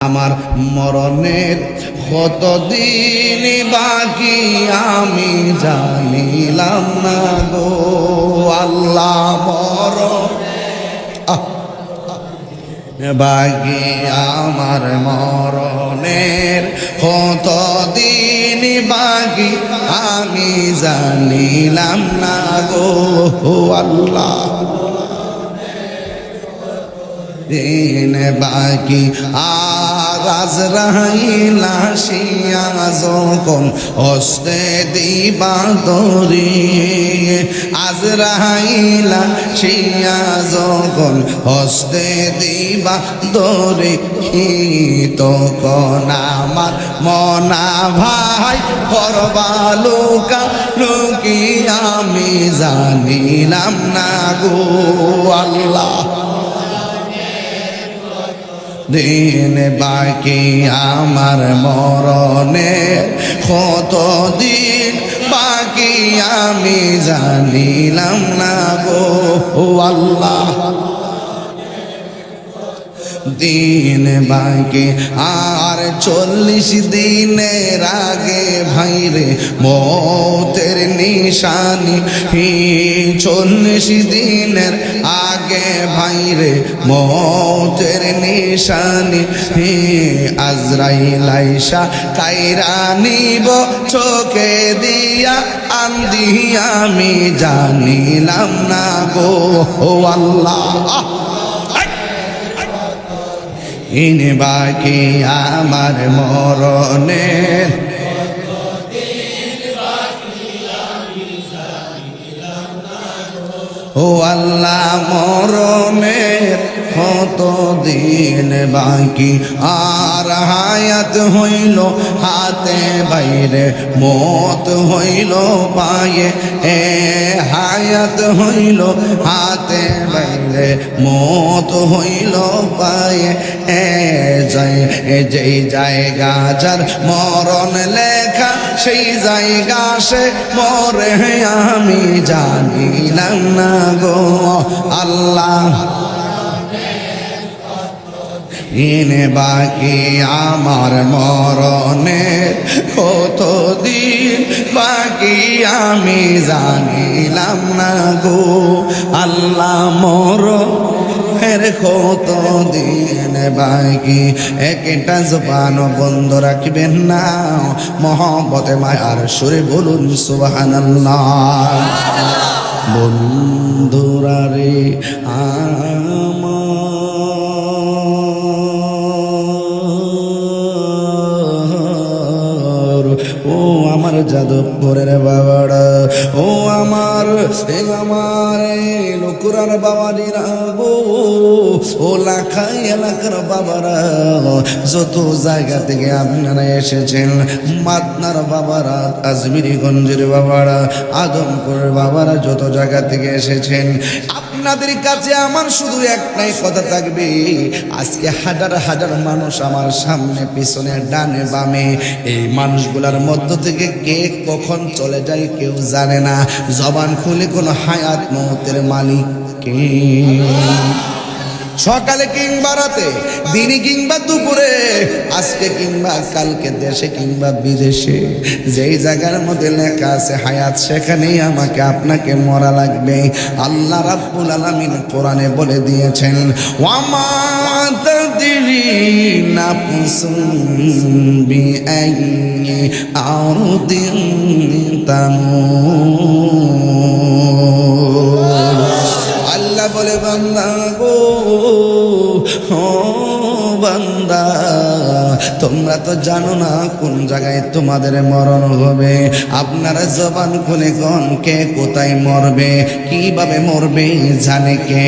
আমার মরণের কতদিন বাকি আমি জানিলাম না গো আল্লাহ। মরণ বাকি আমার মরণের কতদিন বাকি আমি জানিলাম না গো আল্লাহ। দিন বাকি আজরাইল আসিয়া যখন হস্তে দিবা দরি, আজরাইল আসিয়া যখন হস্তে দিবা দরি, তখন আমার মনা ভাই করবা লুকা লুকি আমি জানিলাম না গো আল্লাহ। দিন বাকি আমার মরণে কতদিন বাকি আমি জানিলাম না গো আল্লাহ। দিন বাকি আর 40 দিনের আগে ভাইরে মৌতের নিশানি, 40 দিনের আগে ভাইরে মৌতের নিশানি, আজরাইল আইসা কাইরা নিব চোখে দিয়া আন্দি আমি জানিলাম না গো আল্লাহ। দিন বাকি আমার মরণের ও আল্লাহ, মরণের কতদিন বাকি আর হায়াত হইল হাতে বাইরে মত হইল পায়ে, হায়াত হইল হাতে বাইরে মত হইল পায়ে, যেই জায়গা যার মরণ লেখা সেই জায়গা সে মরে আমি জানিলাম না গো আল্লাহ। দিন বাকি আমার মরণের কতদিন বাকি আমি জানিলাম না গো আল্লাহ। মরণের কতদিন বাকি একটা জবান বন্ধ রাখবেন না, মহব্বতে মায়ার সুরে বলুন সুবহানাল্লাহ। বন্ধুরা রে ও আমার যাদবপুরের বাবারা, ও আমার লোকুরার বাবারা গো, ও লাখাই এলাকার বাবারা, যত জায়গা থেকে আপনারা এসেছেন, মাতনার বাবারা, আজমিরিগঞ্জের বাবারা, আদমপুরের বাবারা, যত জায়গা থেকে এসেছেন, আপনাদের কাছে আমার শুধু একটাই কথা থাকবে। আজকে হাজার হাজার মানুষ আমার সামনে পিছনে ডানে বামে, এই মানুষগুলার মধ্য থেকে কে কখন চলে যায় কেউ জানে না। জবান খুলে কোনো হায়াত মৌতের মালিক কে? সকালে কিংবা রাতে, দিনে কিংবা দুপুরে, আজকে কিংবা কালকে, দেশে কিংবা বিদেশে, যেই জায়গার মধ্যে লেখা আছে হায়াত সেখানেই আমাকে আপনাকে মরা লাগবে। আল্লাহ রাব্বুল আলামিন কোরআনে বলে দিয়েছেন, ওয়ামা তাদরি নাফসুন বিআইয়ি আরদিন তামুত। আল্লাহ বলে বান্দা গো, ও বান্দা, তোমরা তো জানো না কোন জায়গায় তোমাদের মরণ হবে। আপনারা জবান খুলে কোন কে কোথায় মরবে, কিভাবে মরবে জানে কে?